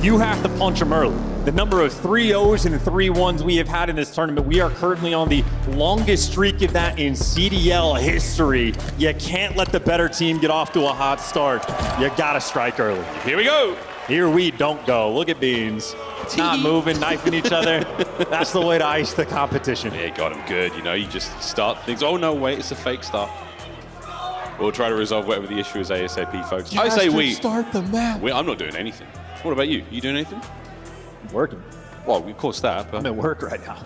you have to punch them early. The number of 3-0s and 3-1s we have had in this tournament, we are currently on the longest streak of that in CDL history. You can't let the better team get off to a hot start. You gotta strike early. Here we go. Here we don't go. Look at Beans. Not moving, knifing each other. That's the way to ice the competition. Yeah, got him good. You know, you just start things. Oh, no, wait, it's a fake start. We'll try to resolve whatever the issue is ASAP, folks. I say we start the map. I'm not doing anything. What about you? You doing anything? I'm working. Well, of course that. But I'm at work right now.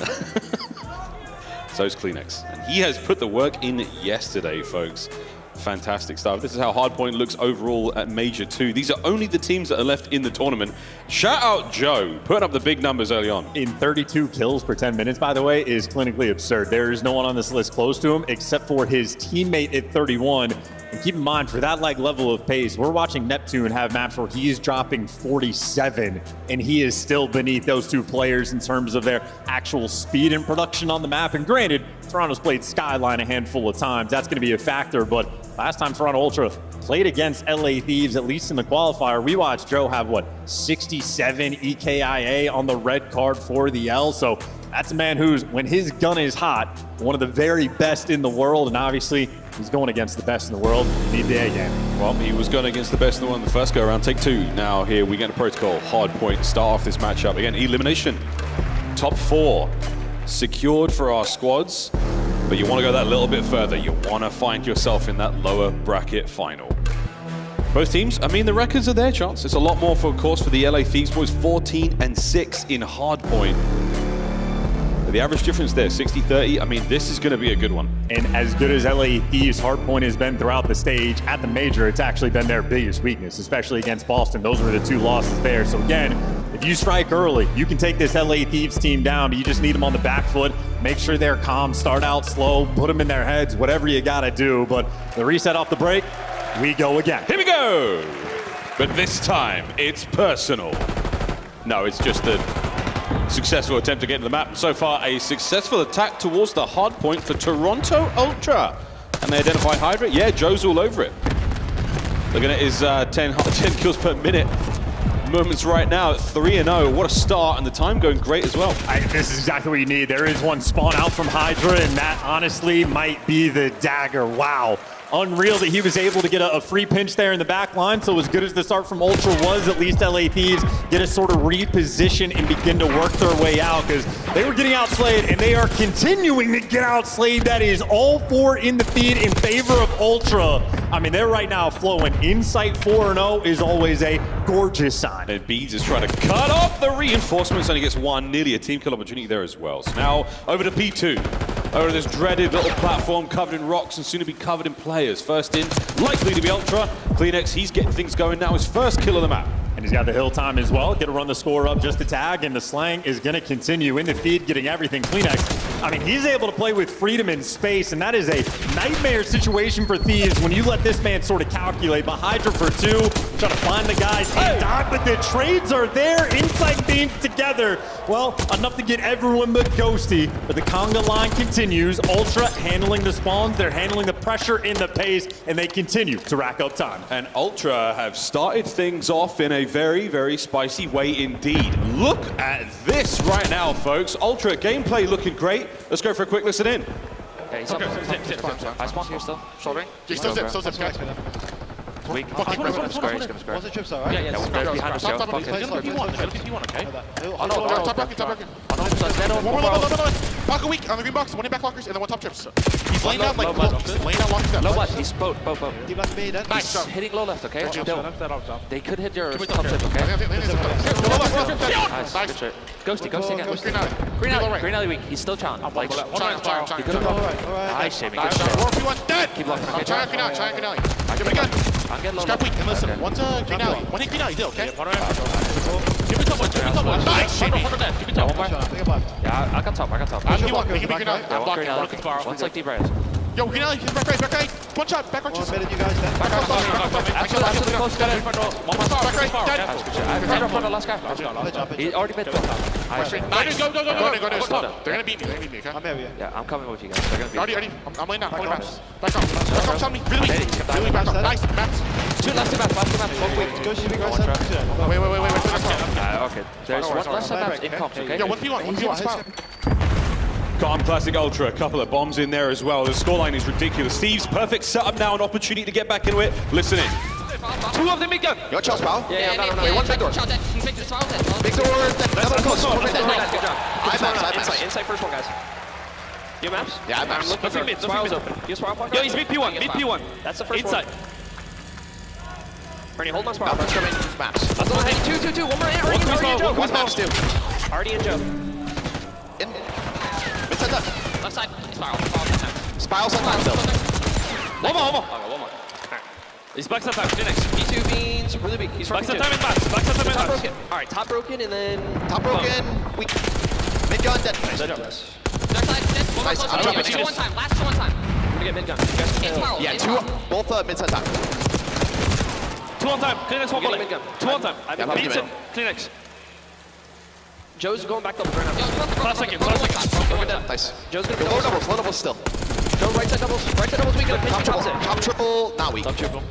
So's Kleenex. And he has put the work in yesterday, folks. Fantastic stuff. This is how Hardpoint looks overall at Major 2. These are only the teams that are left in the tournament. Shout out Joe, putting up the big numbers early on. In 32 kills per 10 minutes, by the way, is clinically absurd. There is no one on this list close to him except for his teammate at 31. And keep in mind, for that level of pace, we're watching Neptune have maps where he is dropping 47, and he is still beneath those two players in terms of their actual speed and production on the map. And granted, Toronto's played Skyline a handful of times. That's going to be a factor, but last time Toronto Ultra played against LA Thieves, at least in the qualifier, we watched Joe have, 67 EKIA on the red card for the L. So that's a man who's, when his gun is hot, one of the very best in the world, and obviously he's going against the best in the world. Need the A game. Well, he was going against the best in the world in the first go around. Take two. Now here we get a protocol. Hardpoint start off this matchup. Again, elimination. Top 4 secured for our squads. But you want to go that little bit further. You want to find yourself in that lower bracket final. Both teams, I mean, the records are their chance. It's a lot more, of course, for the LA Thieves boys. 14-6 in Hardpoint. The average difference there, 60-30. I mean, this is going to be a good one. And as good as LA Thieves' Hardpoint has been throughout the stage, at the Major, it's actually been their biggest weakness, especially against Boston. Those were the 2 losses there. So again, if you strike early, you can take this LA Thieves team down, but you just need them on the back foot. Make sure they're calm, start out slow, put them in their heads, whatever you got to do. But the reset off the break, we go again. Here we go. But this time, it's personal. No, it's just a successful attempt to get into the map. So far, a successful attack towards the hard point for Toronto Ultra. And they identify Hydra. Yeah, Joe's all over it. Looking at his 10 kills per minute moments right now at 3-0. What a start, and the time going great as well. This is exactly what you need. There is one spawn out from Hydra, and that honestly might be the dagger. Wow. Unreal that he was able to get a free pinch there in the back line. So as good as the start from Ultra was, at least LA Thieves get to sort of reposition and begin to work their way out, because they were getting outslayed and they are continuing to get outslayed. That is all 4 in the feed in favor of Ultra. I mean, they're right now flowing. Insight 4-0 is always a gorgeous sign. And Beans is trying to cut off the reinforcements, and he gets one, nearly a team kill opportunity there as well. So now over to P2. Over to this dreaded little platform covered in rocks and soon to be covered in players. First in, likely to be Ultra. Kleenex, he's getting things going now. His first kill of the map. And he's got the hill time as well. Get to run the score up just to tag, and the slang is going to continue in the feed, getting everything. Kleenex, I mean, he's able to play with freedom in space, and that is a nightmare situation for Thieves when you let this man sort of calculate. But Hydra for 2, trying to find the guys. Hey, Doc, but the trades are there. Insight Beams together. Well, enough to get everyone but Ghosty. But the conga line continues. Ultra handling the spawns. They're handling the pressure in the pace, and they continue to rack up time. And Ultra have started things off in a very, very spicy way indeed. Look at this right now, folks. Ultra gameplay looking great. Let's go for a quick listen in. Yeah, he's up. I spawn here still. Shouldering. Still zip, guys. Weak. He's gonna square. What's the trip, sir, right? Yeah, behind us, Joe. Fuck it. P1, okay? Oh, no. Top bracket. Oh, no, so dead on. No. Pocket weak on the green box, 1 in back walkers, and then 1 top trips. He's laying out like laying out walkers down. Low blood. He's both. Deep left me, then. Nice. He's hitting low left, okay? They could hit your top tip, okay? Nice. Good shit. Ghosty again. Green alley weak. He's still challenged. Like, Trying. he could have gone. Nice, Shaming. Good shit. P1 dead. Keep blocking. I'm trying green alley. Give me a gun. I'm getting low. Scrap weak, and listen, one's a green alley. 1 hit green alley, deal, okay? Give me top one. Nice, Shaming. Give me top one. Yeah, I got top. I'm P1, make me green alley. I'm blocking. One's like deep right. Yo, green alley, back right. 1 shot, back right. One minute, you guys, then. Back right. After the close, got it. Back right, dead. I'm front of last guy. He already been built. Nice. Go. They're gonna beat me, okay? I'm heavy. Yeah, I'm coming with you guys. They're gonna be. Already. I'm laying down. Back up. Shot me. Really back up. Nice. Maps. Two last two maps. Both weak. Go, should we go, Wait. There's one left side maps in comps, okay? Yeah, 1v1, 1v1. Calm Classic Ultra, a couple of bombs in there as well. The scoreline is ridiculous. Thieves, perfect setup now, an opportunity to get back into it. Listen in. Two of them big gun. Yo, Charles, pal. Yeah, no. Wait, one big door. Big door. Big door, another close. Good job. I maps. Inside first one, guys. You have maps? Yeah, I have maps. Look for mid. Spiral's open. You spiral point? Yo, he's mid P1, mid P1. That's the first Inside. one. Ernie, hold on spiral. Malcolm's coming. Maps. That's the one. Hey, 2. One more. Already in Joe. Who's maps do? Already in Joe. In. Midside left. Left side. Spiral. Spiles on top still. One more. One more. He's backside time, Phoenix. P2 beans, really big. He's from Backside P2. time in match, backside time in Top match. broken. Alright, top broken and then... Top broken. Weak. Mid gun dead. Nice job, guys. Dark side, dead. One more Nice. close. I'm jumping. Two one time. Last two one time. I'm gonna get mid gun. You guys can kill. Yeah, two. Both midside top. 2 on time, Kleenex one Getting bullet. mid gun. 2 on time. I'm not Beats giving it, Kleenex. Joe's going back double right now. 5 seconds, 5 seconds. Broken dead. Nice. Joe's gonna Low doubles still. Joe, right side doubles. Right side doubles weak. Pinch Top your triple. tops in. Top triple. Not weak. Top triple.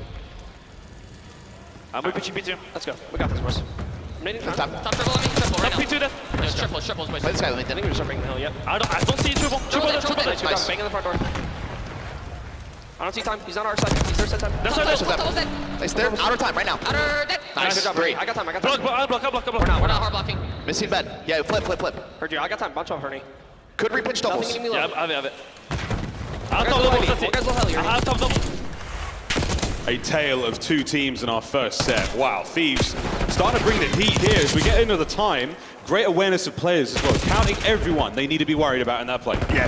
I'm pitching P2. Let's go. We got this, boys. Remaining time. Top. Top triple, let me triple right Top now. P2 there. There's triples, boys. Play this guy, let me I think we're just bringing the hill, yep. I don't see triple. Triple there, triple there. Good job. Bang in the front door. I don't see time. He's on our side. He's our side time. That's right, Double dead. Nice. They're out of time right now. Outer dead. Nice. Good job, Great. I got time. Block. We're not hard blocking. Missing bed. Yeah, flip. Heard you. I got time. Bunch off, Ernie. Could repitch doubles. Nothing getting me Yeah, low. I have it. I One have top guy's low double, heavy. that's One guy's low it. heavy, I Ernie. have top double. A tale of two teams in our first set. Wow, Thieves starting to bring the heat here as we get into the time. Great awareness of players as well, counting everyone they need to be worried about in that play. Yeah,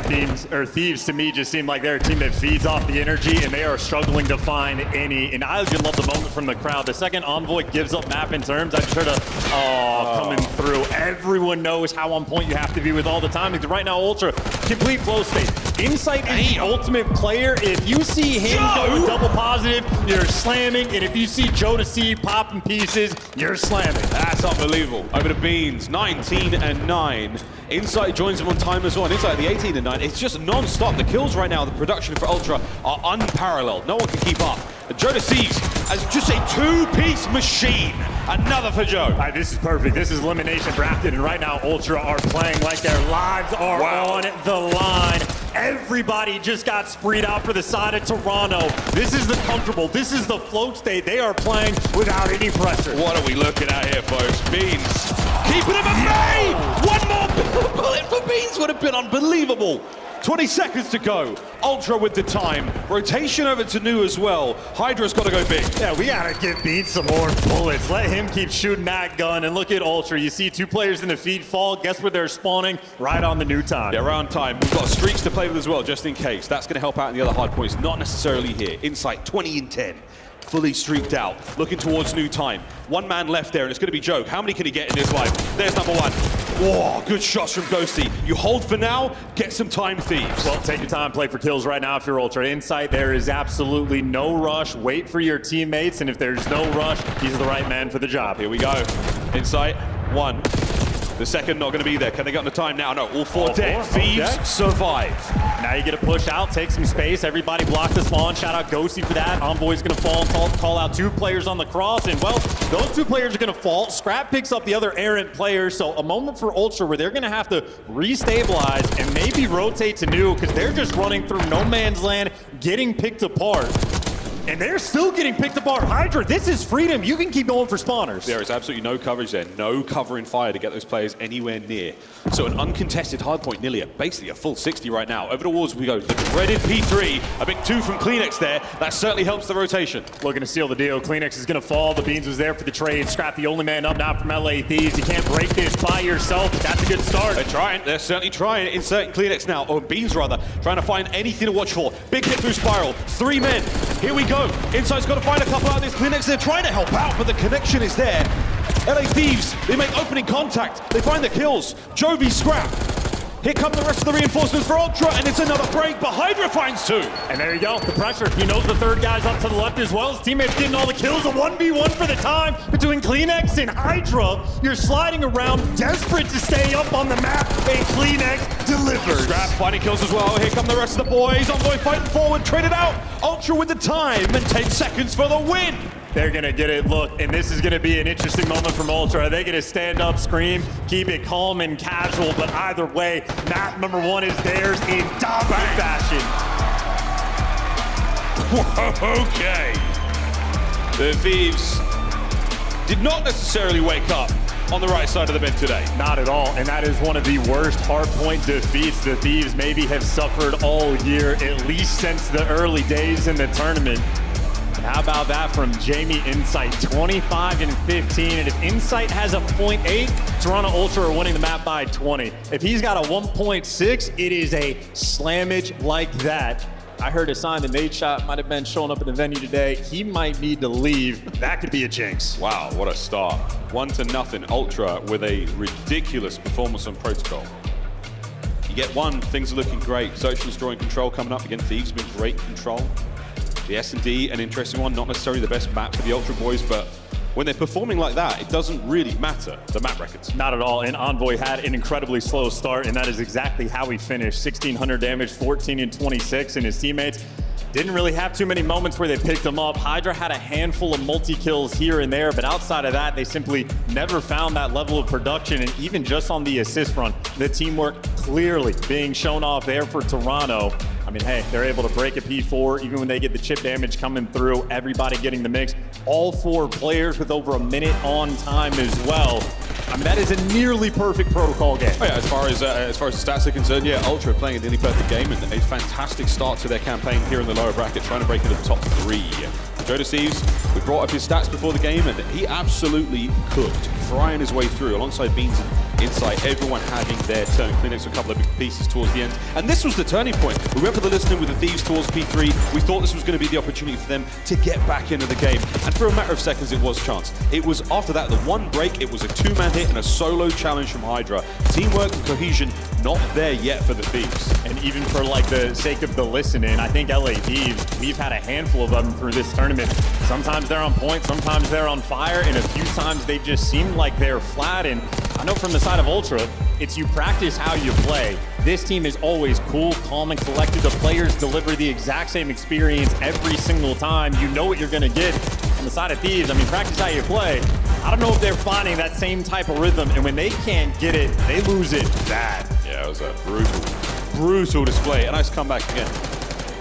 Thieves to me just seem like they're a team that feeds off the energy, and they are struggling to find any. And I just love the moment from the crowd. The second Envoy gives up map in terms, I just heard coming through. Everyone knows how on point you have to be with all the time. Because right now, Ultra, complete flow state. Insight is the ultimate player. If you see him go double positive, you're slamming. And if you see Joe to see popping pieces, you're slamming. That's unbelievable. Over to Beans, 19-9. Insight joins them on time as well. And Insight, the 18-9. It's just non-stop. The kills right now, the production for Ultra are unparalleled. No one can keep up. And Joe deceives as just a two-piece machine. Another for Joe. This is perfect. This is Elimination drafted, and right now Ultra are playing like their lives are on the line. Everybody just got spreed out for the side of Toronto. This is the comfortable. This is the float state. They are playing without any pressure. What are we looking at here, folks? Beans keeping him at bay. One more bullet for Beans would have been unbelievable. 20 seconds to go. Ultra with the time. Rotation over to New as well. Hydra's got to go big. Yeah, we gotta give Beans some more bullets. Let him keep shooting that gun. And look at Ultra. You see two players in the feed fall. Guess where they're spawning? Right on the new time. Yeah, around time. We've got streaks to play with as well, just in case. That's going to help out in the other hard points. Not necessarily here. Insight 20-10. Fully streaked out. Looking towards new time. One man left there, and it's going to be Joe. How many can he get in this life? There's number one. Whoa, good shots from Ghosty. You hold for now, get some time, Thieves. Well, take your time, play for kills right now if you're Ultra. Insight, there is absolutely no rush. Wait for your teammates, and if there's no rush, he's the right man for the job. Here we go. Insight, one. The second not going to be there. Can they get on the time now? No, all four dead. Thieves survive. Now you get a push out, take some space. Everybody block the spawn. Shout out Ghosty for that. Envoy's going to fall and call out two players on the cross. And, well, those two players are going to fall. Scrap picks up the other errant players. So a moment for Ultra where they're going to have to restabilize and maybe rotate to New because they're just running through no man's land, getting picked apart. And they're still getting picked apart. Hydra, this is freedom. You can keep going for spawners. There is absolutely no coverage there. No covering fire to get those players anywhere near. So an uncontested hardpoint, nearly basically a full 60 right now. Over towards we go. The dreaded P3. A big 2 from Kleenex there. That certainly helps the rotation. Looking to seal the deal. Kleenex is going to fall. The Beans was there for the trade. Scrap the only man up now from LA Thieves. You can't break this by yourself, but that's a good start. They're trying. They're certainly trying. Inserting Kleenex now, or Beans rather, trying to find anything to watch for. Big hit through Spiral. 3 men. Here we go. Inside's got to find a couple out of this. Kleenex, they're trying to help out, but the connection is there. LA Thieves, they make opening contact. They find the kills. Jovi scrap. Here come the rest of the reinforcements for Ultra, and it's another break, but Hydra finds 2. And there you go, the pressure. He knows the third guy's up to the left as well. His teammates getting all the kills. A 1v1 for the time between Kleenex and Hydra. You're sliding around, desperate to stay up on the map, and Kleenex delivers. Scrap finding kills as well. Here come the rest of the boys. Envoy fighting forward, traded out. Ultra with the time, and 10 seconds for the win. they're going to get it. Look, and this is going to be an interesting moment from Ultra. Are they going to stand up, scream, keep it calm and casual? But either way, map number 1 is theirs in dominant fashion. Okay. The Thieves did not necessarily wake up on the right side of the bed today. Not at all, and that is one of the worst hardpoint defeats the Thieves maybe have suffered all year, at least since the early days in the tournament. And how about that from Jamie Insight, 25 and 15, and if Insight has a 0.8, Toronto Ultra are winning the map by 20. If he's got a 1.6, it is a slammage like that. I heard a sign that Nate Shot might have been showing up at the venue today. He might need to leave. That could be a jinx. Wow, what a start. 1-0 Ultra with a ridiculous performance on Protocol. You get one, things are looking great. Social's drawing control coming up. Again, Thieves been great control. The S&D, an interesting one. Not necessarily the best map for the Ultra boys, but when they're performing like that, it doesn't really matter, the map records. Not at all, and Envoy had an incredibly slow start, and that is exactly how he finished. 1,600 damage, 14 and 26, and his teammates didn't really have too many moments where they picked him up. Hydra had a handful of multi-kills here and there, but outside of that, they simply never found that level of production, and even just on the assist front, the teamwork clearly being shown off there for Toronto. I mean, hey, they're able to break a P4 even when they get the chip damage coming through, everybody getting the mix. All 4 players with over a minute on time as well. I mean, that is a nearly perfect Protocol game. Oh yeah, as far as the stats are concerned, yeah, Ultra playing a nearly perfect game and a fantastic start to their campaign here in the lower bracket, trying to break into the top 3. Joe Deceives, we brought up his stats before the game, and he absolutely cooked, frying his way through alongside Beans and Insight, everyone having their turn. Clinics a couple of big pieces towards the end. And this was the turning point. We went for the listening with the Thieves towards P3. We thought this was going to be the opportunity for them to get back into the game. And for a matter of seconds, it was chance. It was after that, the one break, it was a 2-man hit and a solo challenge from Hydra. Teamwork and cohesion not there yet for the Thieves. And even for like the sake of the listening, I think LA Thieves, we've had a handful of them through this tournament. Sometimes they're on point, sometimes they're on fire, and a few times they just seem like they're flat. And I know from the side of Ultra, it's you practice how you play. This team is always cool, calm, and collected. The players deliver the exact same experience every single time. You know what you're gonna get. On the side of Thieves, I mean, practice how you play. I don't know if they're finding that same type of rhythm, and when they can't get it, they lose it bad. Yeah, it was a brutal display. A nice comeback again.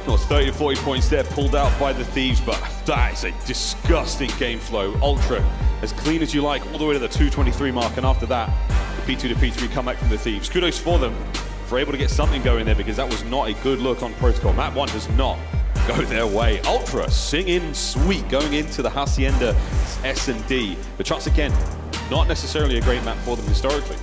Not 30 to 40 points there, pulled out by the Thieves, but that is a disgusting game flow. Ultra, as clean as you like, all the way to the 223 mark, and after that, the P2 to P3 comeback from the Thieves. Kudos for them for able to get something going there, because that was not a good look on Protocol. Map 1 does not go their way. Ultra singing sweet going into the Hacienda S&D. But once again, not necessarily a great map for them historically.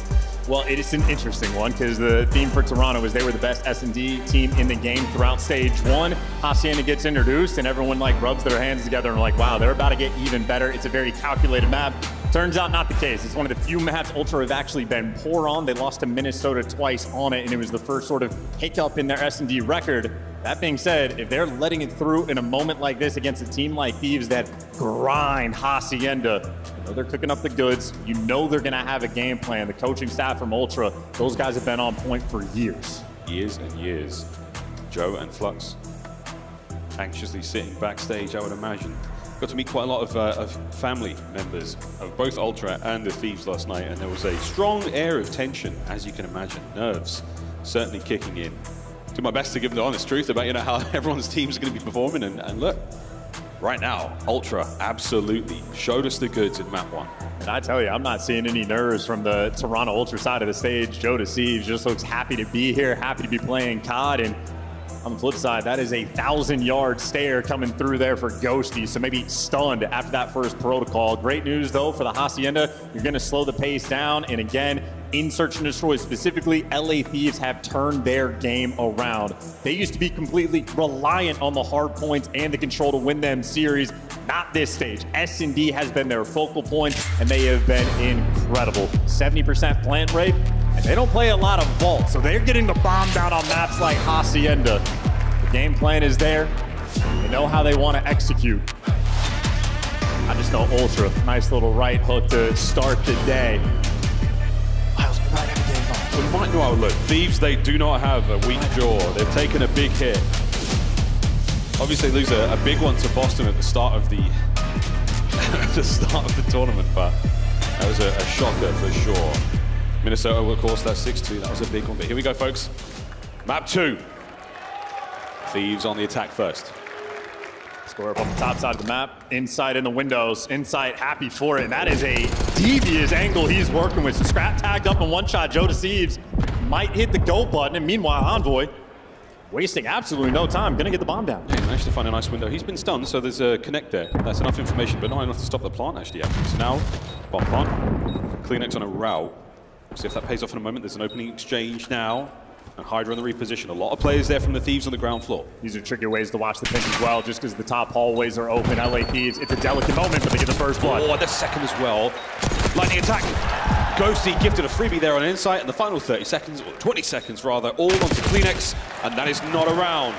Well, it is an interesting one because the theme for Toronto is they were the best S&D team in the game throughout stage 1. Hacienda gets introduced and everyone like rubs their hands together and like, wow, they're about to get even better. It's a very calculated map. Turns out not the case. It's one of the few maps Ultra have actually been poor on. They lost to Minnesota twice on it, and it was the first sort of hiccup in their S&D record. That being said, if they're letting it through in a moment like this against a team like Thieves that grind Hacienda, you know they're cooking up the goods. You know they're going to have a game plan. The coaching staff from Ultra, those guys have been on point for years. Years and years. Joe and Flux anxiously sitting backstage, I would imagine. Got to meet quite a lot of family members of both Ultra and the Thieves last night, and there was a strong air of tension, as you can imagine. Nerves certainly kicking in. Do my best to give them the honest truth about how everyone's teams are going to be performing, and look, right now, Ultra absolutely showed us the goods in map 1. And I tell you, I'm not seeing any nerves from the Toronto Ultra side of the stage. Joe Deceives just looks happy to be here, happy to be playing COD, and on the flip side, that is a 1,000-yard stare coming through there for Ghosty, so maybe stunned after that first protocol. Great news, though, for the Hacienda. You're going to slow the pace down, and again, in Search and Destroy specifically, LA Thieves have turned their game around. They used to be completely reliant on the hard points and the control to win them series. Not this stage. S&D has been their focal point, and they have been incredible. 70% plant rate, and they don't play a lot of vault, so they're getting the bomb down on maps like Hacienda. The game plan is there. They know how they want to execute. I just know Ultra, nice little right hook to start the day. We might know how it look. Thieves, they do not have a weak jaw. They've taken a big hit. Obviously, lose a big one to Boston at the start of the at the start of the tournament, but that was a shocker for sure. Minnesota, of course, that's 6-2. That was a big one. But here we go, folks. Map 2. Thieves on the attack first. Score up on the top side of the map. Insight in the windows. Insight happy for it. And that is a devious angle he's working with. So Scrap tagged up in one shot. Joe Deceives might hit the go button. And meanwhile, Envoy wasting absolutely no time. Gonna get the bomb down. Yeah, he managed to find a nice window. He's been stunned, so there's a connect there. That's enough information, but not enough to stop the plant actually happening. So now, bomb plant. Kleenex on a route. See if that pays off in a moment. There's an opening exchange now. And Hydra on the reposition. A lot of players there from the Thieves on the ground floor. These are tricky ways to watch the pink as well, just because the top hallways are open. LA Thieves, it's a delicate moment, but they get the first blood. Oh, the second as well. Lightning attack. Ghosty gifted a freebie there on Insight, and the final 30 seconds, or 20 seconds rather, all onto Kleenex, and that is not a round.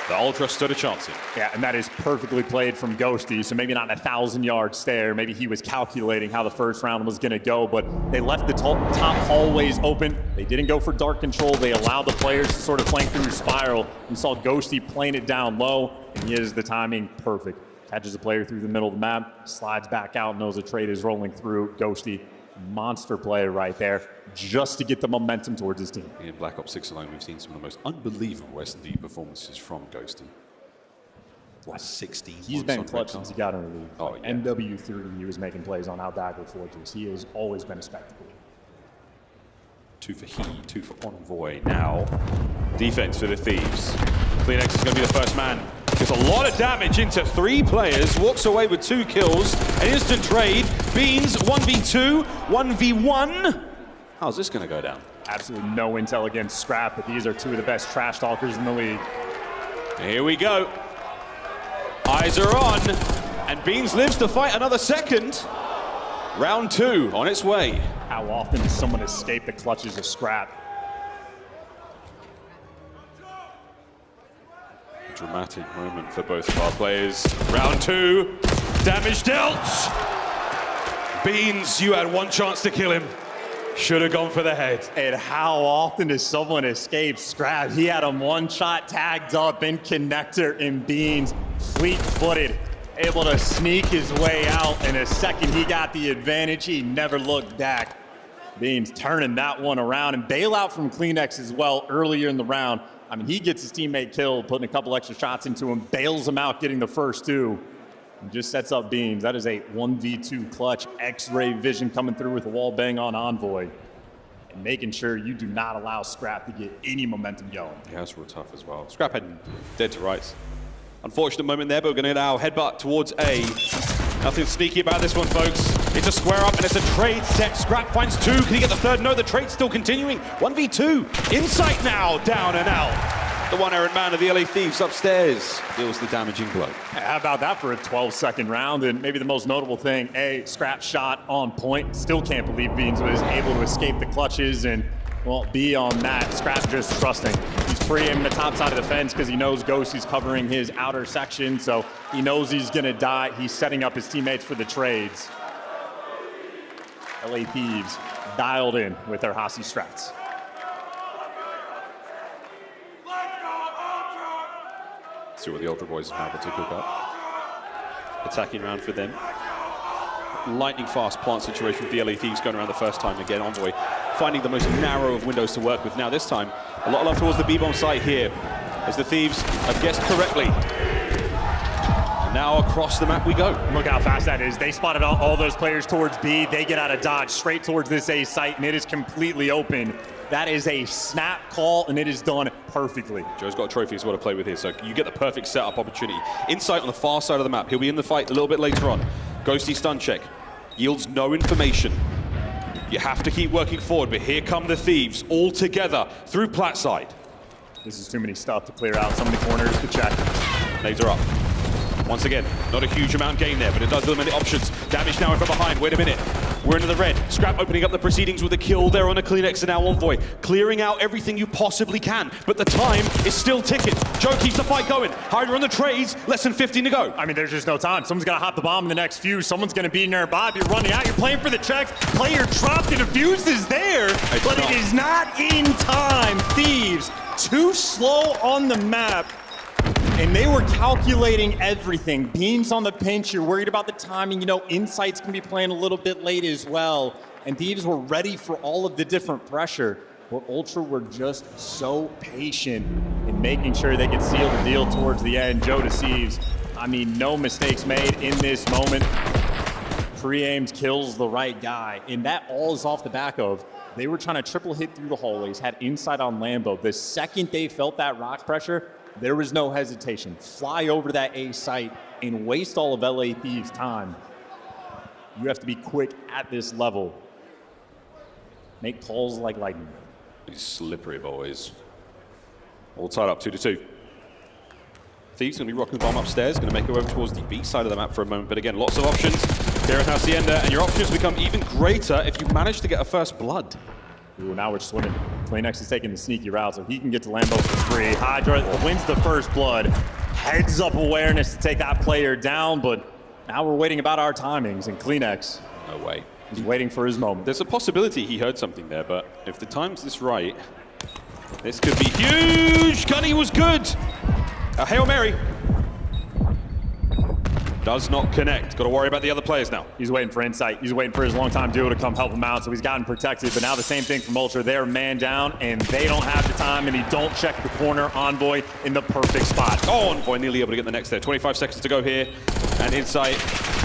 The Ultra stood a chance in. Yeah, and that is perfectly played from Ghosty, so maybe not a 1,000-yard stare. Maybe he was calculating how the first round was going to go, but they left the top hallways open. They didn't go for dark control. They allowed the players to sort of flank through Spiral. You saw Ghosty playing it down low, and he is the timing perfect. Catches a player through the middle of the map, slides back out, knows a trade is rolling through. Ghosty, monster play right there, just to get the momentum towards his team. In Black Ops 6 alone, we've seen some of the most unbelievable S&D performances from Ghosty. What, 16? He's been clutch since he got in the league. Oh, yeah. NW3, he was making plays on Outdagger Fortress. He has always been a spectacle. 2 for he, 2 for Envoy. Now, defense for the Thieves. Kleenex is going to be the first man. Gets a lot of damage into 3 players, walks away with 2 kills, an instant trade. Beans, 1v2, 1v1. How's this going to go down? Absolutely no intel against Scrap, but these are 2 of the best trash talkers in the league. Here we go. Eyes are on, and Beans lives to fight another second. Round 2 on its way. How often does someone escape the clutches of Scrap? Dramatic moment for both of our players. Round 2, damage dealt. Beans, you had one chance to kill him. Should have gone for the head. And how often does someone escape Scrap? He had him one shot tagged up in connector, and Beans, fleet-footed, able to sneak his way out. In a second, he got the advantage. He never looked back. Beans turning that one around, and bailout from Kleenex as well earlier in the round. I mean, he gets his teammate killed, putting a couple extra shots into him, bails him out, getting the first 2, and just sets up Beans. That is a 1v2 clutch. X-ray vision coming through with a wall bang on Envoy, and making sure you do not allow Scrap to get any momentum going. Yeah, that's real tough as well. Scrap had dead to rights. Unfortunate moment there, but we're going to now headbutt towards A. Nothing sneaky about this one, folks. It's a square up, and it's a trade set. Scrap finds 2. Can he get the third? No, the trade's still continuing. 1v2. Insight now, down and out. The one errant man of the LA Thieves upstairs deals the damaging blow. How about that for a 12-second round? And maybe the most notable thing, A, Scrap shot on point. Still can't believe Beans was able to escape the clutches. And, well, B on that, Scrap just trusting. He's pre-aiming the top side of the fence because he knows Ghosty's covering his outer section, so he knows he's going to die. He's setting up his teammates for the trades. LA Thieves dialed in with their Hasi strats. See what the Ultra Boys have able to cook up. Attacking round for them. Lightning fast plant situation with the LA Thieves going around the first time again. Envoy finding the most narrow of windows to work with. Now this time, a lot of love towards the B-bomb site here, as the Thieves have guessed correctly. And now across the map we go. Look how fast that is. They spotted all those players towards B. They get out of dodge straight towards this A site, and it is completely open. That is a snap call, and it is done perfectly. Joe's got a trophy as well to play with here, so you get the perfect setup opportunity. Insight on the far side of the map. He'll be in the fight a little bit later on. Ghosty stun check. Yields no information. You have to keep working forward, but here come the Thieves all together through plat side. This is too many stuff to clear out. So many corners to check. Nades are up. Once again, not a huge amount gained there, but it does eliminate options. Damage now in from behind. Wait a minute. We're into the red. Scrap opening up the proceedings with a kill there on a Kleenex and now Envoy. Clearing out everything you possibly can, but the time is still ticking. Joe keeps the fight going. Hydra on the trades, less than 15 to go. I mean, there's just no time. Someone's got to hop the bomb in the next few. Someone's going to be nearby. You're running out. You're playing for the checks. Player dropped. The defuse is there, but it is not in time. Thieves, too slow on the map. And they were calculating everything. Beams on the pinch, you're worried about the timing. You know, Insights can be playing a little bit late as well. And Thieves were ready for all of the different pressure. But Ultra were just so patient in making sure they could seal the deal towards the end. Joe deceives. I mean, no mistakes made in this moment. Pre-aimed kills the right guy. And that all is off the back of, they were trying to triple hit through the hallways, had Insight on Lambo. The second they felt that rock pressure, there was no hesitation. Fly over to that A site and waste all of LA Thieves' time. You have to be quick at this level. Make calls like lightning. These slippery boys. All tied up 2-2. Thieves going to be rocking the bomb upstairs, going to make it over towards the B side of the map for a moment. But again, lots of options here in Hacienda, and your options become even greater if you manage to get a first blood. Ooh, now we're swimming. Kleenex is taking the sneaky route, so he can get to Lambo for free. Hydra wins the first blood. Heads up awareness to take that player down, but now we're waiting about our timings, and Kleenex No way. is waiting for his moment. There's a possibility he heard something there, but if the time's this right, this could be huge. Gunny was good. A Hail Mary. Does not connect. Got to worry about the other players now. He's waiting for Insight. He's waiting for his longtime duo to come help him out, so he's gotten protected. But now the same thing from Ultra. They're man down, and they don't have the time, and he don't check the corner. Envoy in the perfect spot. Oh, Envoy nearly able to get the next there. 25 seconds to go here. And Insight,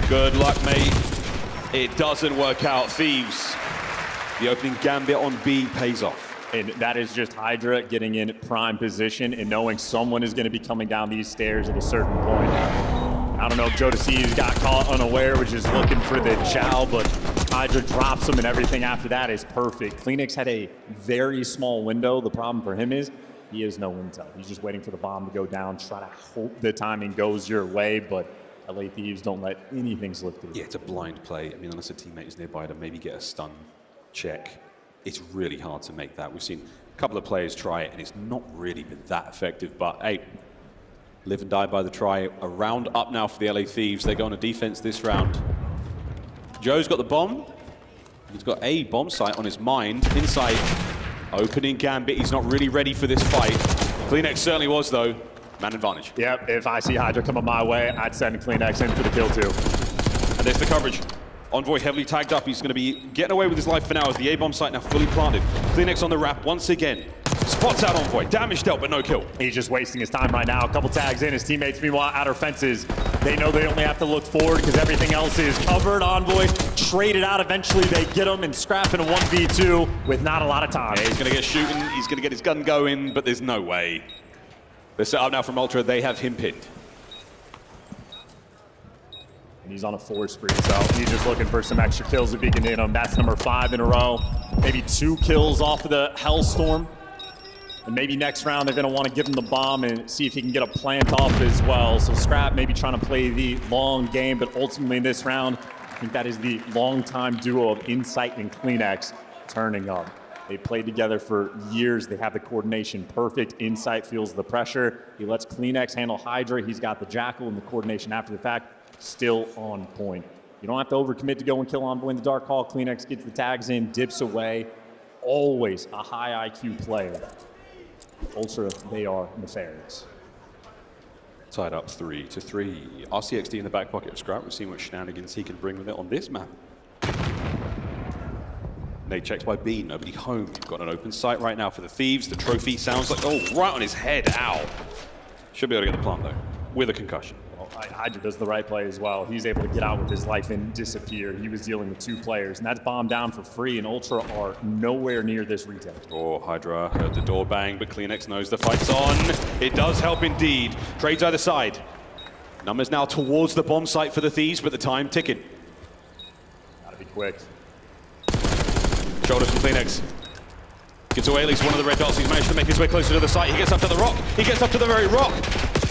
good luck, mate. It doesn't work out. Thieves. The opening gambit on B pays off. And that is just Hydra getting in prime position and knowing someone is going to be coming down these stairs at a certain point. I don't know if Joe Deceives got caught unaware, which is looking for the chow, but Hydra drops him and everything after that is perfect. Kleenex had a very small window. The problem for him is he has no intel. He's just waiting for the bomb to go down, try to hope the timing goes your way, but LA Thieves don't let anything slip through. Yeah, it's a blind play. I mean, unless a teammate is nearby to maybe get a stun check, it's really hard to make that. We've seen a couple of players try it, and it's not really been that effective. But, hey, live and die by the try. A round up now for the LA Thieves. They go on a defense this round. Joe's got the bomb. He's got a bomb site on his mind. Inside, opening gambit. He's not really ready for this fight. Kleenex certainly was, though. Man advantage. Yep, if I see Hydra coming my way, I'd send Kleenex in for the kill, too. And there's the coverage. Envoy heavily tagged up. He's going to be getting away with his life for now as the A-bomb site now fully planted. Kleenex on the wrap once again. Spots out Envoy. Damage dealt, but no kill. He's just wasting his time right now. A couple tags in. His teammates, meanwhile, outer fences. They know they only have to look forward because everything else is covered. Envoy traded out. Eventually, they get him and scrap in a 1v2 with not a lot of time. Yeah, he's going to get shooting. He's going to get his gun going, but there's no way. They're set up now from Ultra. They have him pinned. And he's on a 4 spree, so he's just looking for some extra kills if he can hit him. That's number 5 in a row. Maybe 2 kills off of the Hellstorm. And maybe next round they're going to want to give him the bomb and see if he can get a plant off as well. So Scrap maybe trying to play the long game, but ultimately in this round, I think that is the long-time duo of Insight and Kleenex turning up. They played together for years. They have the coordination perfect. Insight feels the pressure. He lets Kleenex handle Hydra. He's got the Jackal and the coordination after the fact. Still on point. You don't have to overcommit to go and kill Envoy in the Dark Hall. Kleenex gets the tags in, dips away. Always a high IQ player. Ultra, they are nefarious. Tied up 3-3. RCXD in the back pocket of Scrap. We've seen what shenanigans he can bring with it on this map. Nade checks by B, nobody home. You've got an open site right now for the Thieves. The trophy sounds like, oh, right on his head, ow. Should be able to get the plant though, with a concussion. Well, Hydra does the right play as well. He's able to get out with his life and disappear. He was dealing with 2 players, and that's bombed down for free, and Ultra are nowhere near this retail. Oh, Hydra heard the door bang, but Kleenex knows the fight's on. It does help indeed. Trades either side. Numbers now towards the bomb site for the Thieves, but the time ticking. Gotta be quick. Shoulders from Kleenex. Gets away at least one of the red dots. He's managed to make his way closer to the site. He gets up to the rock. He gets up to the very rock.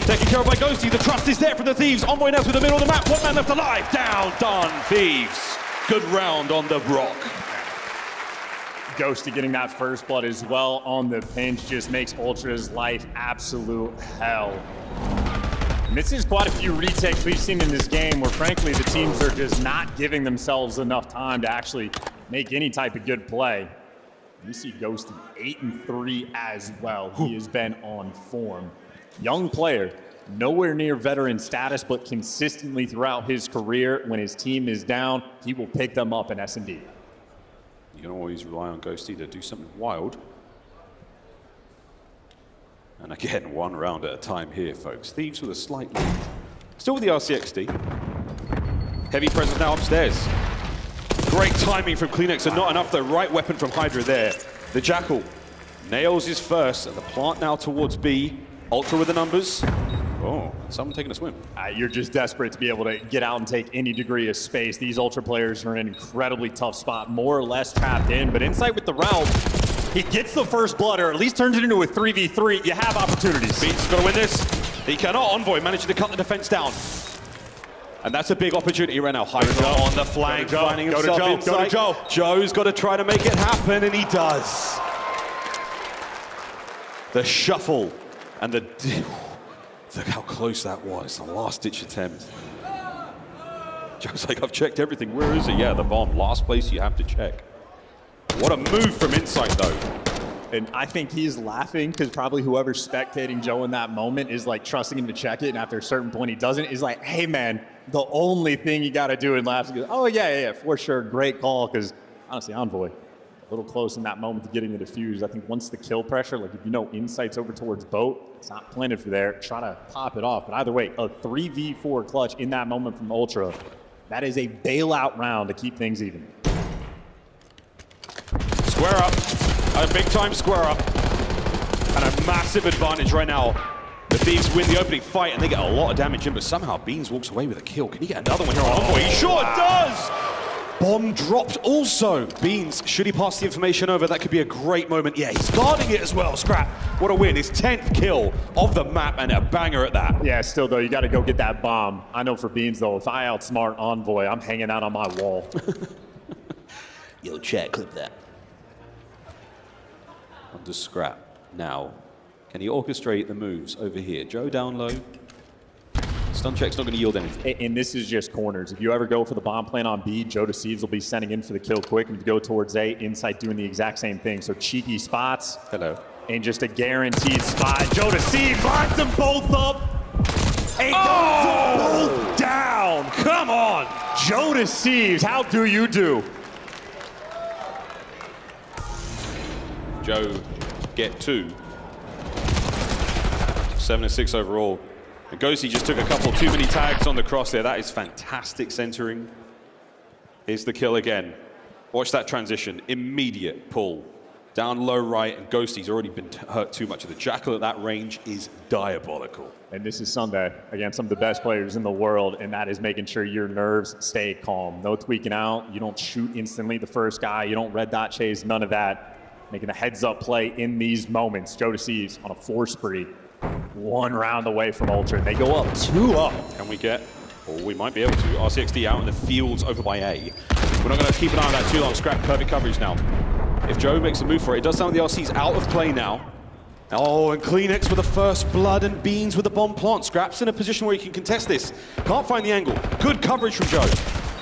Taken care of by Ghosty. The trust is there for the Thieves. Envoy now through the middle of the map. 1 man left alive. Down, done. Thieves. Good round on the rock. Ghosty getting that first blood as well on the pinch just makes Ultra's life absolute hell. And this is quite a few retakes we've seen in this game where, frankly, the teams are just not giving themselves enough time to actually make any type of good play. We see Ghosty 8-3 as well. He has been on form. Young player, nowhere near veteran status, but consistently throughout his career, when his team is down, he will pick them up in S&D. You can always rely on Ghosty to do something wild. And again, one round at a time here, folks. Thieves with a slight lead. Still with the RCXD. Heavy presence now upstairs. Great timing from Kleenex, and not enough. The right weapon from Hydra there. The Jackal nails his first, and the plant now towards B. Ultra with the numbers. Oh, someone taking a swim. You're just desperate to be able to get out and take any degree of space. These Ultra players are in an incredibly tough spot, more or less trapped in. But Insight with the round, he gets the first blood, or at least turns it into a 3v3. You have opportunities. Beats got to win this. He cannot. Envoy managing to cut the defense down. And that's a big opportunity right now. Hydra on the flank, finding himself inside. Go to Joe. Joe's got to try to make it happen, and he does. The shuffle and the... Look how close that was, the last-ditch attempt. Joe's like, I've checked everything. Where is it? Yeah, the bomb. Last place you have to check. What a move from Insight, though. And I think he's laughing because probably whoever's spectating Joe in that moment is like trusting him to check it, and after a certain point he doesn't. He's like, hey, man, the only thing you got to do, and laughs and goes, oh, yeah, for sure, great call, because honestly, Envoy, a little close in that moment to getting the defuse. I think once the kill pressure, like if you know Insight's over towards boat, it's not planted for there, try to pop it off. But either way, a 3v4 clutch in that moment from Ultra, that is a bailout round to keep things even. Square up, a big time square up, and a massive advantage right now. The Thieves win the opening fight and they get a lot of damage in, but somehow Beans walks away with a kill. Can he get another one here on Envoy? He sure does! Bomb dropped also. Beans, should he pass the information over, that could be a great moment. Yeah, he's guarding it as well. Scrap, what a win. His 10th kill of the map, and a banger at that. Yeah, still though, you got to go get that bomb. I know for Beans though, if I outsmart Envoy, I'm hanging out on my wall. Yo, chat, clip that. On to Scrap. Now, can he orchestrate the moves over here? Joe down low. Stun check's not going to yield anything. And this is just corners. If you ever go for the bomb plan on B, Joe Deceives will be sending in for the kill quick. And if you go towards A, Insight doing the exact same thing. So cheeky spots. Hello. And just a guaranteed spot. Joe Deceives locks them both up. And goes them both down. Come on! Joe Deceives, how do you do? Joe get 2. 7-6 overall. And Ghosty just took a couple too many tags on the cross there. That is fantastic centering. Here's the kill again. Watch that transition. Immediate pull. Down low right, and Ghosty's already been hurt too much. The Jackal at that range is diabolical. And this is Sunday against some of the best players in the world, and that is making sure your nerves stay calm. No tweaking out. You don't shoot instantly the first guy. You don't red dot chase, none of that. Making a heads-up play in these moments. Joe Deceives on a 4 spree. 1 round away from Ultra. They go up 2-0. Can we get, or we might be able to, RCXD out in the fields over by A. We're not going to keep an eye on that too long. Scrap, perfect coverage now. If Joe makes a move for it, it does sound like the RC's out of play now. Oh, and Kleenex with the first blood, and Beans with the bomb plant. Scrap's in a position where he can contest this. Can't find the angle. Good coverage from Joe.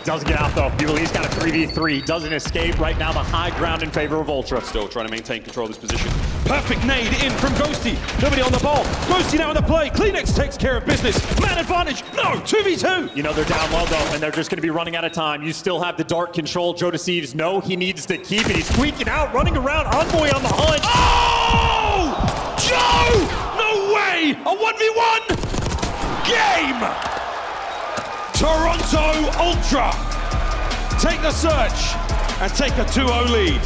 Doesn't get out though. He believes he's got a 3v3. Doesn't escape. Right now the high ground in favor of Ultra. Still trying to maintain control of this position. Perfect nade in from Ghosty. Nobody on the ball. Ghosty now in the play. Kleenex takes care of business. Man advantage. No, 2v2. You know they're down low though, and they're just going to be running out of time. You still have the dark control. Joe Deceives, no, he needs to keep it. He's tweaking out, running around. Envoy on the hunt. Oh! Joe! No way! A 1v1 game! Toronto Ultra take the search and take a 2-0 lead.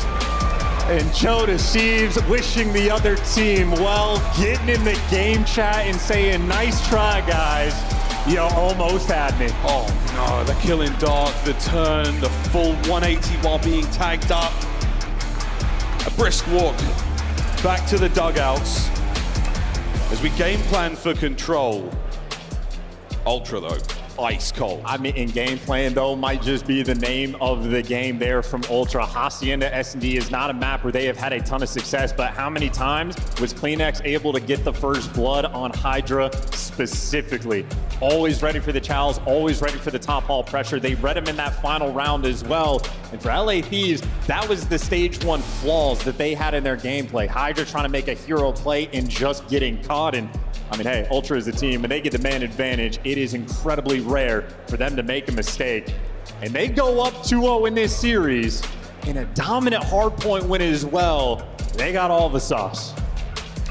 And Joe Deceives wishing the other team well, getting in the game chat and saying, nice try, guys. You almost had me. Oh no, the kill in dark, the turn, the full 180 while being tagged up. A brisk walk back to the dugouts as we game plan for control. Ultra though, ice cold. I mean, in game plan, though, might just be the name of the game there from Ultra. Hacienda S&D is not a map where they have had a ton of success, but how many times was Kleenex able to get the first blood on Hydra specifically? Always ready for the chows, always ready for the top hall pressure. They read him in that final round as well. And for LA Thieves, that was the stage 1 flaws that they had in their gameplay. Hydra trying to make a hero play and just getting caught. And I mean, hey, Ultra is a team, and they get the man advantage. It is incredibly rare for them to make a mistake. And they go up 2-0 in this series in a dominant hardpoint win as well. They got all the sauce.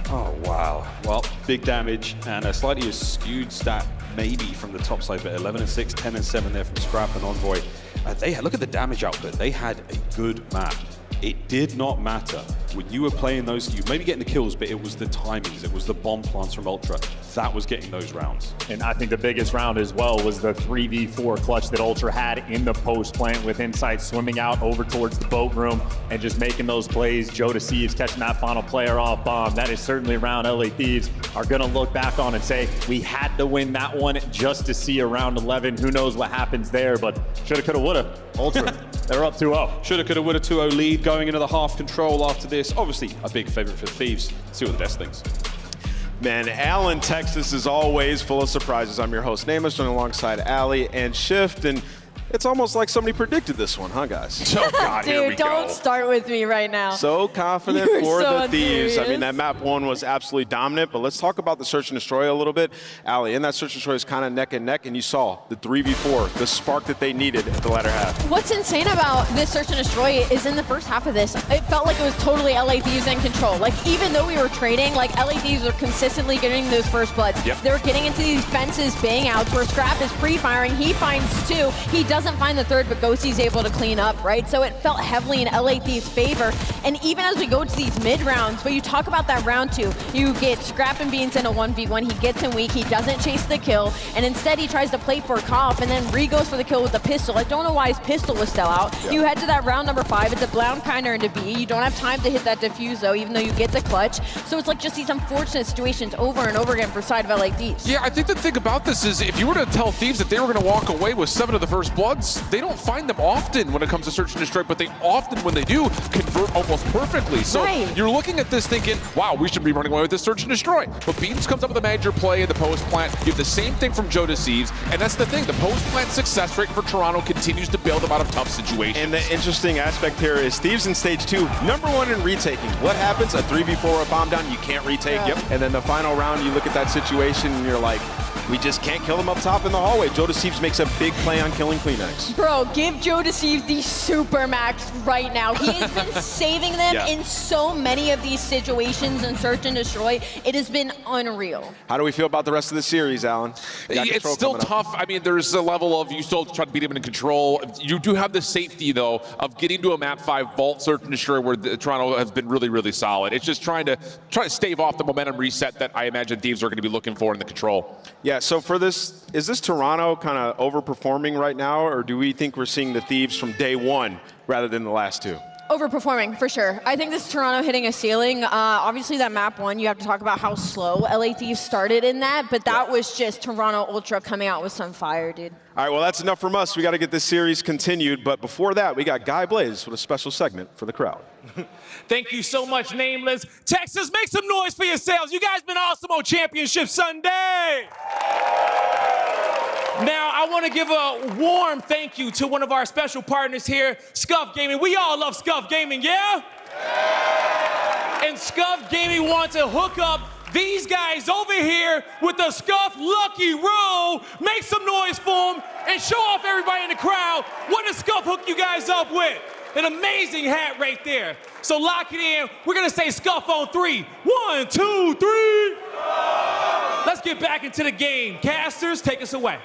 Oh, wow. Well, big damage and a slightly skewed stat maybe from the top side, but 11 and 6, 10 and 7 there from Scrap and Envoy. Look at the damage output. They had a good map. It did not matter when you were playing those. You maybe getting the kills, but it was the timings. It was the bomb plants from Ultra. That was getting those rounds. And I think the biggest round as well was the 3v4 clutch that Ultra had in the post plant with Insight swimming out over towards the boat room and just making those plays. Joe Deceives catching that final player off bomb. That is certainly a round LA Thieves are going to look back on and say, we had to win that one just to see a round 11. Who knows what happens there, but shoulda, coulda, woulda. Ultra, they're up 2-0. Shoulda, coulda, woulda 2-0 lead going into the half control after this. Obviously, a big favorite for the Thieves. See what the Desk thinks. Man, Alan, Texas is always full of surprises. I'm your host, Namus, joined alongside Ali and Shift, and it's almost like somebody predicted this one, huh, guys? Oh, God, here we Dude, don't go. start with me right now. So confident You're for so the Thieves. I mean, serious. that map one was absolutely dominant, but let's talk about the Search and Destroy a little bit. Ali, in that Search and Destroy is kind of neck and neck, and you saw the 3v4, the spark that they needed at the latter half. What's insane about this Search and Destroy is in the first half of this, it felt like it was totally LA Thieves in control. Like, even though we were trading, like, LA Thieves were consistently getting those first bloods. Yep. They were getting into these fences, bang outs, where Scrap is pre-firing. He finds two. He doesn't find the third, but Ghosty's able to clean up, right? So it felt heavily in LA Thieves' favor. And even as we go to these mid rounds, but you talk about that round two, you get Scrap and Beans in a 1v1. He gets him weak. He doesn't chase the kill. And instead, he tries to play for Koff, and then Ree goes for the kill with the pistol. I don't know why his pistol was still out. Yeah. You head to that round number 5. It's a blown counter into B. You don't have time to hit that defuse, though, even though you get the clutch. So it's like just these unfortunate situations over and over again for side of LA Thieves. Yeah, I think the thing about this is if you were to tell Thieves that they were going to walk away with 7 of the first bloods, they don't find them often when it comes to Search and Destroy, but they often, when they do, convert almost perfectly. So Right. you're looking at this thinking, wow, we should be running away with this Search and Destroy. But Beams comes up with a major play in the post plant. You have the same thing from Joe Deceives, and that's the thing. The post plant success rate for Toronto continues to build them out of tough situations. And the interesting aspect here is Thieves in stage 2, #1 in retaking. What happens? A 3v4 or a bomb down, you can't retake. Yeah. Yep. And then the final round, you look at that situation and you're like, we just can't kill them up top in the hallway. Joe Deceives makes a big play on killing Kleenex. Bro, give Joe Deceive the super max right now. He has been saving them Yeah. in so many of these situations in Search and Destroy. It has been unreal. How do we feel about the rest of the series, Alan? You got It's Control still coming up. tough. I mean, there's a level of you still try to beat him in control. You do have the safety, though, of getting to a map 5 vault Search and Destroy where Toronto has been really, really solid. It's just trying to stave off the momentum reset that I imagine Thieves are going to be looking for in the control. Yeah, so for this, is this Toronto kind of overperforming right now, or do we think we're seeing the Thieves from day one rather than the last two? Overperforming, for sure. I think this is Toronto hitting a ceiling. Obviously, that map 1, you have to talk about how slow LA Thieves started in that, but that was just Toronto Ultra coming out with some fire, dude. All right, well, that's enough from us. We got to get this series continued, but before that, we got Guy Blaze with a special segment for the crowd. Thank you so much, Nameless. Texas, make some noise for yourselves. You guys been awesome on Championship Sunday. Now, I want to give a warm thank you to one of our special partners here, Scuff Gaming. We all love Scuff Gaming, yeah? And Scuff Gaming wants to hook up these guys over here with the Scuff Lucky Roll. Make some noise for them and show off everybody in the crowd. What does Scuff hook you guys up with? An amazing hat right there. So lock it in. We're going to say Scuff on 3. 1, 2, 3. Let's get back into the game. Casters, take us away.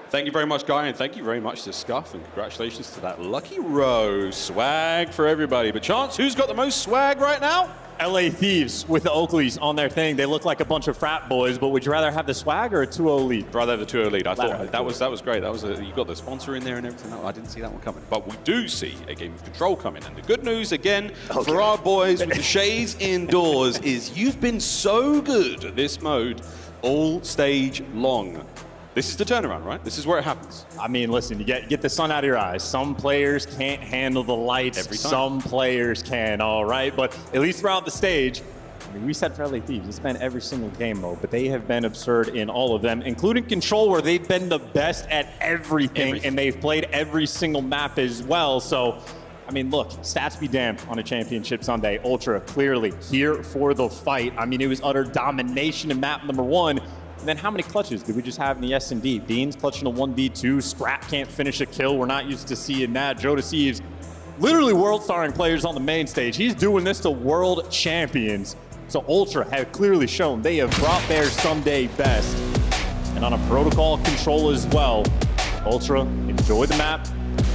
Thank you very much, Guy, and thank you very much to Scuff, and congratulations to that Lucky Rose. Swag for everybody. But Chance, who's got the most swag right now? LA Thieves with the Oakleys on their thing. They look like a bunch of frat boys, but would you rather have the swag or a 2-0 lead? Rather have the 2-0 lead. I Ladder, thought that was great. That was you got the sponsor in there and everything. I didn't see that one coming. But we do see a game of control coming. And the good news again for our boys with the shades indoors is you've been so good at this mode all stage long. This is the turnaround, right? This is where it happens. I mean, listen, you get the sun out of your eyes. Some players can't handle the lights. Every time. Some players can, all right? But at least throughout the stage, I mean, we said for LA Thieves, it's been every single game mode, but they have been absurd in all of them, including Control, where they've been the best at everything. And they've played every single map as well. So, I mean, look, stats be damned on a championship Sunday. Ultra clearly here for the fight. I mean, it was utter domination in map number 1. And then how many clutches did we just have in the S&D? Beans clutching a 1v2. Scrap can't finish a kill. We're not used to seeing that. Joe Deceives, literally world-starring players on the main stage. He's doing this to world champions. So Ultra have clearly shown they have brought their Sunday best. And on a protocol control as well, Ultra enjoy the map.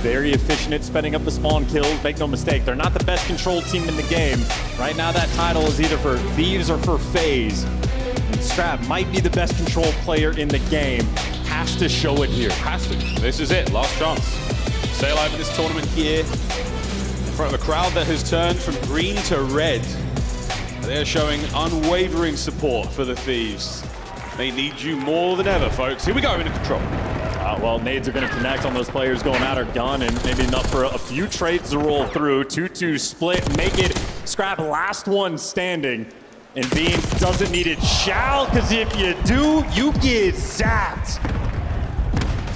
Very efficient at spending up the spawn kills. Make no mistake, they're not the best control team in the game. Right now, that title is either for Thieves or for FaZe. And Scrap might be the best control player in the game. Has to show it here. Has to. This is it. Last chance. Stay alive in this tournament here. In front of a crowd that has turned from green to red. They are showing unwavering support for the Thieves. They need you more than ever, folks. Here we go into control. Well, nades are going to connect on those players going out or gun, and maybe enough for a few trades to roll through. 2-2 split, make it Scrap last one standing. And Beans doesn't need it, shall, because if you do, you get zapped.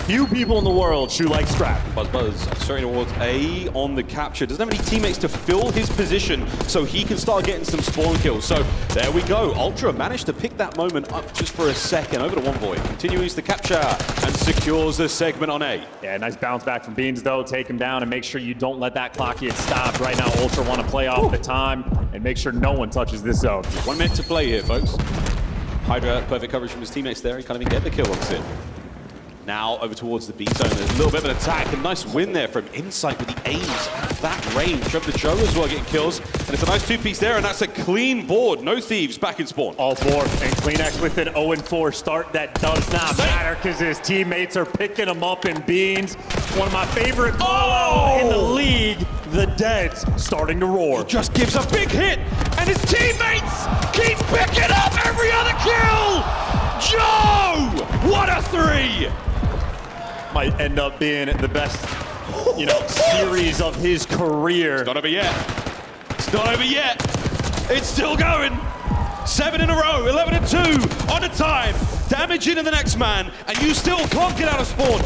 Few people in the world shoot like Scrap. Buzz straight towards A on the capture. Doesn't have any teammates to fill his position so he can start getting some spawn kills. So there we go. Ultra managed to pick that moment up just for a second. Over to OneVoid. Continues the capture and secures the segment on A. Yeah, nice bounce back from Beans, though. Take him down and make sure you don't let that clock get stopped. Right now, Ultra want to play off the time and make sure no one touches this zone. 1 minute to play here, folks. Hydra, perfect coverage from his teammates there. He can't even get the kill on it. Now over towards the B zone. There's a little bit of an attack. A nice win there from Insight with the aims at that range. Over to Joe as well, getting kills. And it's a nice 2-piece there, and that's a clean board. No Thieves back in spawn. All 4, and CleanX with an 0-4 start. That does not matter because his teammates are picking him up in Beans. One of my favorite in the league, the Deads starting to roar. He just gives a big hit, and his teammates keep picking up every other kill! Joe! What a 3! Might end up being the best, series of his career. It's not over yet. It's not over yet. It's still going. 7 in a row, 11-2 on a time. Damage into the next man, and you still can't get out of spawn.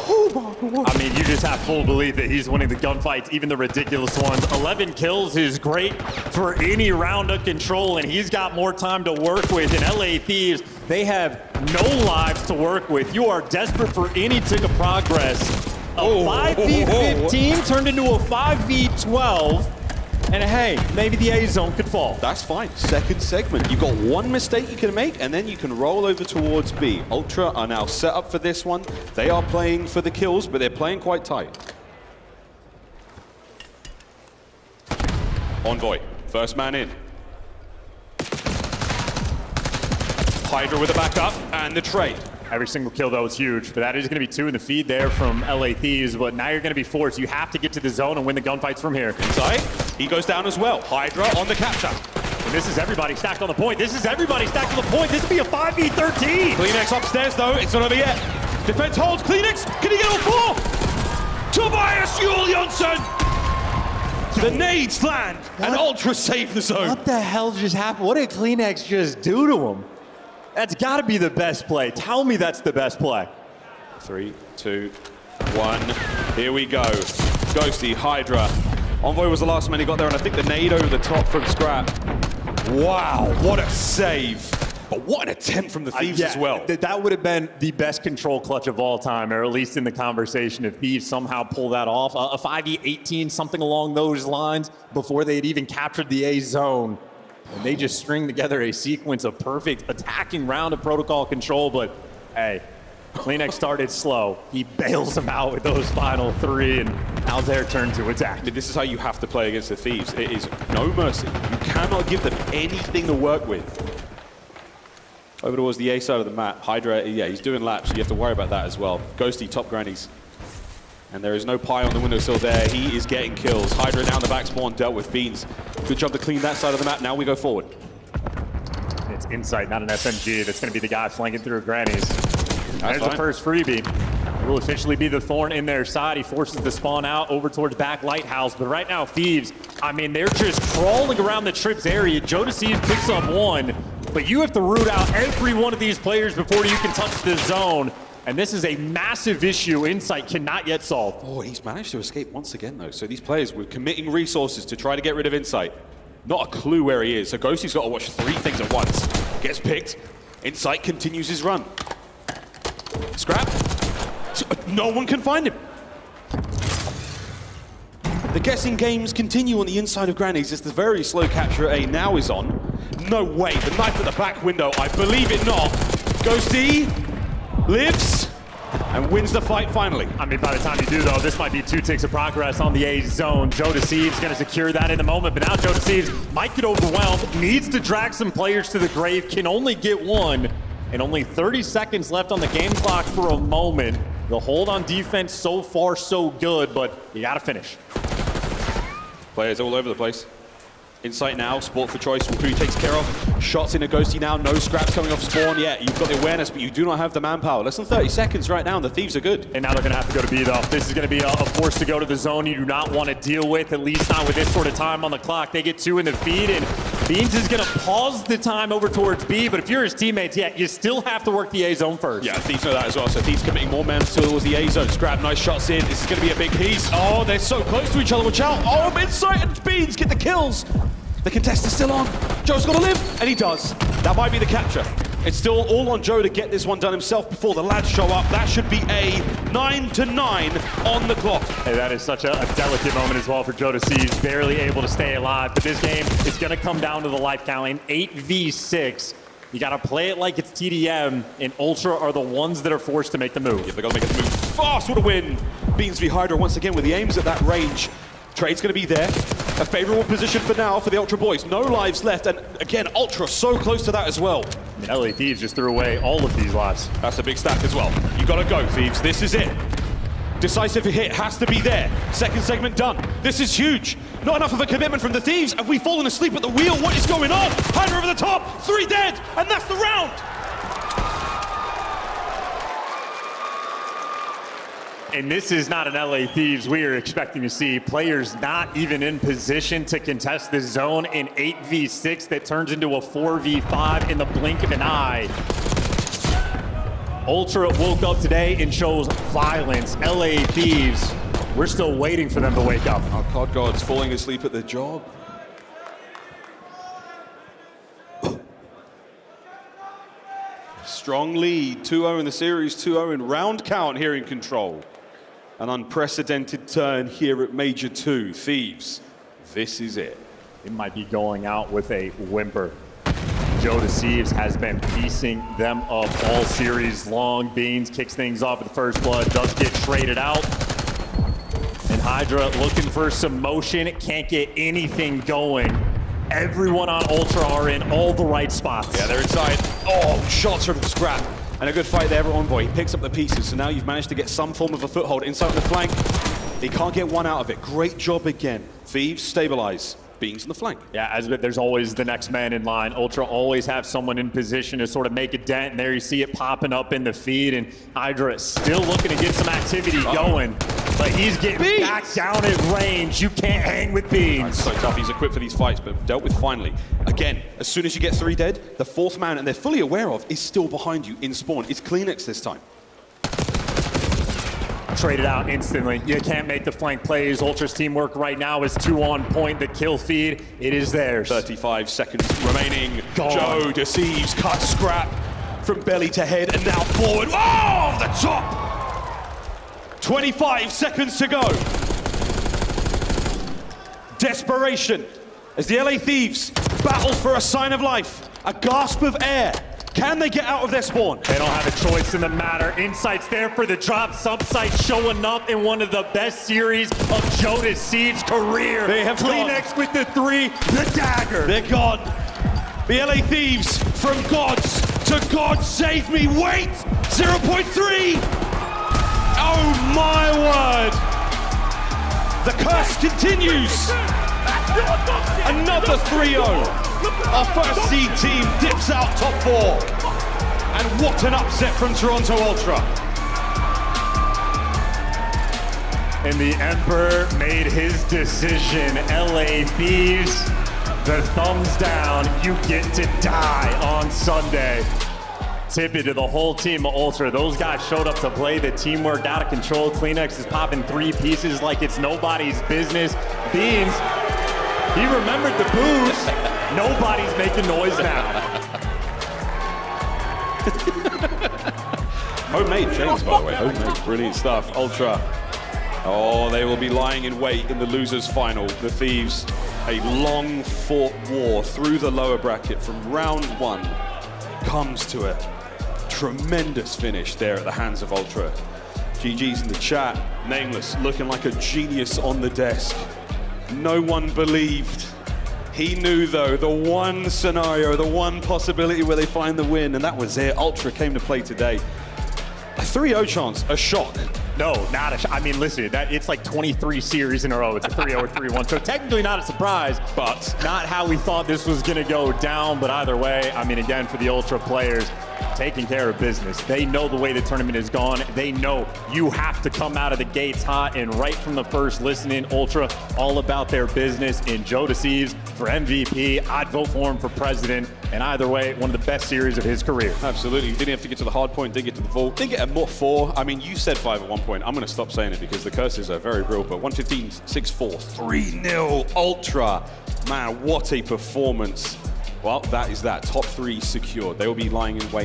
I mean, you just have full belief that he's winning the gunfights, even the ridiculous ones. 11 kills is great for any round of control, and he's got more time to work with. And LA Thieves, they have no lives to work with. You are desperate for any tick of progress. A 5v15 turned into a 5v12. And hey, maybe the A zone could fall. That's fine. Second segment. You've got 1 mistake you can make, and then you can roll over towards B. Ultra are now set up for this one. They are playing for the kills, but they're playing quite tight. Envoy, first man in. Hydra with a backup, and the trade. Every single kill, though, is huge. But that is going to be 2 in the feed there from LA Thieves. But now you're going to be forced. You have to get to the zone and win the gunfights from here. Inside, he goes down as well. Hydra on the capture. And this is everybody stacked on the point. This is everybody stacked on the point. This would be a 5v13. CleanX upstairs, though. It's not over yet. Defense holds. CleanX, can he get all 4? Tobias Julianson! The nades land, and Ultra save the zone. What the hell just happened? What did CleanX just do to him? That's got to be the best play. Tell me that's the best play. 3, 2, 1. Here we go. Ghosty, Hydra. Envoy was the last man he got there, and I think the nade over the top from Scrap. Wow, what a save. But what an attempt from the Thieves as well. That would have been the best control clutch of all time, or at least in the conversation, if Thieves somehow pull that off. A 5v18, something along those lines, before they had even captured the A zone. And they just string together a sequence of perfect attacking round of protocol control. But hey, CleanX started slow. He bails them out with those final 3, and now their turn to attack. This is how you have to play against the Thieves. It is no mercy. You cannot give them anything to work with. Over towards the A side of the map. Hydra, yeah, he's doing laps, so you have to worry about that as well. Ghosty, top grannies. And there is no pie on the windowsill there. He is getting kills. Hydra down the back spawn, dealt with Beans. Good job to clean that side of the map. Now we go forward. It's Insight, not an SMG. That's going to be the guy flanking through grannies. There's fine. the first freebie. It will officially be the thorn in their side. He forces the spawn out over towards back lighthouse. But right now, Thieves, I mean, they're just crawling around the Trips area. Joe Deceives picks up 1, but you have to root out every one of these players before you can touch the zone. And this is a massive issue Insight cannot yet solve. Oh, he's managed to escape once again, though. So these players were committing resources to try to get rid of Insight. Not a clue where he is. So Ghosty's got to watch 3 things at once. Gets picked. Insight continues his run. Scrap. No one can find him. The guessing games continue on the inside of Granny's as the very slow capture A now is on. No way. The knife at the back window. I believe it not. Ghosty lives and wins the fight finally. I mean, by the time you do, though, this might be 2 ticks of progress on the A zone. Joe Deceives going to secure that in the moment, but now Joe Deceives might get overwhelmed, needs to drag some players to the grave, can only get 1, and only 30 seconds left on the game clock for a moment. The hold on defense so far so good, but you got to finish. Players all over the place. Insight now, sport for choice, who he takes care of. Shots in a Ghosty now, no scraps coming off spawn yet. You've got the awareness, but you do not have the manpower. Less than 30 seconds right now, and the Thieves are good. And now they're gonna have to go to B though. This is gonna be a force to go to the zone you do not want to deal with, at least not with this sort of time on the clock. They get 2 in the feed, and Beans is gonna pause the time over towards B, but if you're his teammates, yeah, you still have to work the A zone first. Yeah, Thieves know that as well, so Thieves committing more men towards the A zone. Scrap, nice shots in. This is gonna be a big piece. Oh, they're so close to each other, watch out. Oh, Insight and Beans get the kills. The contest is still on. Joe's got to live, and he does. That might be the capture. It's still all on Joe to get this one done himself before the lads show up. That should be a 9-9 on the clock. Hey, that is such a delicate moment as well for Joe Deceives, barely able to stay alive. But this game is going to come down to the life counting. 8v6. You got to play it like it's TDM, and Ultra are the ones that are forced to make the move. Yeah, they got to make the move fast for the win. Beans v Hydra once again with the aims at that range. Trade's going to be there. A favorable position for now for the Ultra boys. No lives left, and again, Ultra so close to that as well. I mean, LA Thieves just threw away all of these lives. That's a big stack as well. You got to go, Thieves. This is it. Decisive hit has to be there. Second segment done. This is huge. Not enough of a commitment from the Thieves. Have we fallen asleep at the wheel? What is going on? Hydra over the top. 3 dead, and that's the round. And this is not an LA Thieves we are expecting to see. Players not even in position to contest the zone in 8v6 that turns into a 4v5 in the blink of an eye. Ultra woke up today and shows violence. LA Thieves, we're still waiting for them to wake up. Our COD gods falling asleep at their job. Strong lead, 2-0 in the series, 2-0 in round count here in control. An unprecedented turn here at Major 2. Thieves, this is it. It might be going out with a whimper. Joe Deceives has been piecing them up all series long. Beans kicks things off with the first blood, does get traded out. And Hydra looking for some motion, can't get anything going. Everyone on Ultra are in all the right spots. Yeah, they're inside. Oh, shots from Scrap. And a good fight there for Envoy. He picks up the pieces, so now you've managed to get some form of a foothold inside on the flank. He can't get one out of it. Great job again. Thieves stabilize. Beans on the flank. Yeah, as there's always the next man in line. Ultra always have someone in position to sort of make a dent, and there you see it popping up in the feed, and Hydra still looking to get some activity going. But he's getting back down at range. You can't hang with Beans. So tough. He's equipped for these fights, but dealt with finally. Again, as soon as you get 3 dead, the 4th man, and they're fully aware of, is still behind you in spawn. It's Kleenex this time. Traded out instantly. You can't make the flank plays. Ultra's teamwork right now is 2 on point. The kill feed, it is theirs. 35 seconds remaining. Gone. Joe Deceives, cut Scrap from belly to head, and now forward. Oh, the top! 25 seconds to go. Desperation as the LA Thieves battle for a sign of life, a gasp of air. Can they get out of their spawn? They don't have a choice in the matter. Insight's there for the drop. Subsite showing up in one of the best series of Joe Deceives' career. They have Kleenex with the 3, the dagger. They're gone. The LA Thieves from gods to God save me. Wait! 0.3! Oh my word! The curse continues! Another 3-0. Our first seed team dips out top 4. And what an upset from Toronto Ultra. And the Emperor made his decision. LA Thieves, the thumbs down. You get to die on Sunday. Tip it to the whole team of Ultra. Those guys showed up to play. The team worked out of control. Kleenex is popping 3 pieces like it's nobody's business. Beans, he remembered the booze. Nobody's making noise now. Homemade James, by the way. Homemade. Brilliant stuff. Ultra. Oh, they will be lying in wait in the losers final. The Thieves, a long fought war through the lower bracket from round 1 comes to a tremendous finish there at the hands of Ultra. GG's in the chat. Nameless looking like a genius on the desk. No one believed. He knew, though, the one scenario, the one possibility where they find the win, and that was it. Ultra came to play today. A 3-0 chance, a shock. No, not a shot. I mean, listen, it's like 23 series in a row. It's a 3-0 or 3-1. So technically not a surprise, but not how we thought this was going to go down. But either way, I mean, again, for the Ultra players, taking care of business. They know the way the tournament is gone. They know you have to come out of the gates hot, and right from the first listening, Ultra all about their business. And Joe Deceives for MVP. I'd vote for him for president. And either way, one of the best series of his career. Absolutely. Didn't have to get to the hard point, didn't get to the vault, didn't get a more 4. I mean, you said 5 at one point. I'm going to stop saying it because the curses are very real. But 115, 6-4, 3-0 Ultra. Man, what a performance. Well, that is that. Top 3 secured. They will be lying in wait